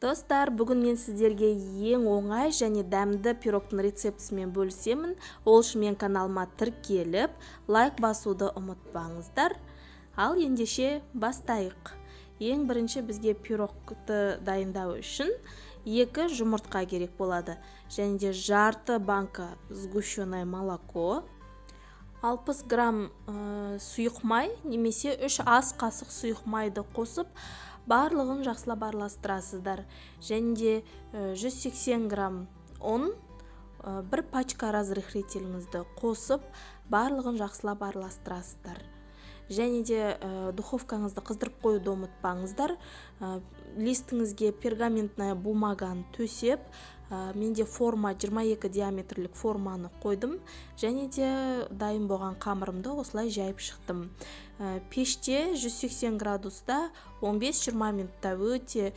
Достар, бүгін мен сіздерге ең оңай және дәмді пирогтың рецептісімен бөлісемін. Ол үшін мен каналыма тіркеліп, лайк басуды ұмытпаңыздар. Ал ендеше бастайық. Ең бірінші бізге пирогты дайындау үшін 2 жұмыртқа керек болады. Және де жарты банка сгущенное молоко, 60 грамм сұйық май немесе 3 ас қасық сұйық майды қосып, барлығын жақсылап араластырасыздар. Және де 180 грамм ұн, 1 пачка разрыхлителіңізді қосып, барлығын жақсылап араластырасыздар. Және де духовкаңызды қыздырып қоюды ұмытпаңыздар. Листіңізге пергаментная бумаганы төсеп, менде форма 22 диаметрлік форманы қойдым. Және де дайын болған қамырымды осылай жайып шықтым. Пеште 180 градуста 15-20 минутта өте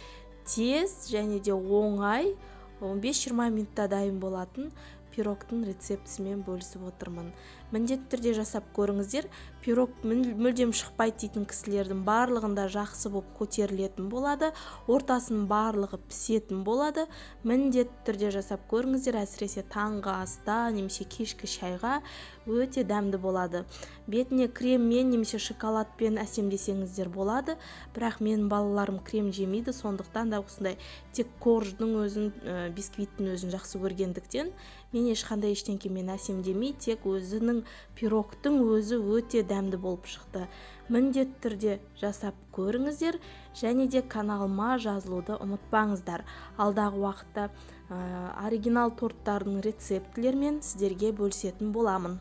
тез және де оңай 15-20 минутта дайын болатын пирогтың рецептісімен бөлісіп отырмын. Міндетті түрде жасап көріңіздер. Пирог мүлдем шықпайды дейтін кісілердің барлығында жақсы болып көтерілетін болады, ортасын барлығы пісетін болады. Міндетті түрде жасап көріңіздер, әсіресе таңғы аста немесе кешкі шайға өте дәмді болады. Бетіне креммен немесе шоколадпен әсемдесеңіздер болады, бірақ менің балаларым крем жемейді, сондықтан да осындай тек корждың өзін, бисквиттің өзін жақсы көргендіктен мен ешқандай ештеңкемен әсемдемей, тек өзінің пирогтың өзі өте дәмді болып шықты. Міндетті түрде жасап көріңіздер және де каналыма жазылуды ұмытпаңыздар. Алдағы уақытта оригинал торттардың рецептілермен сіздерге бөлісетін боламын.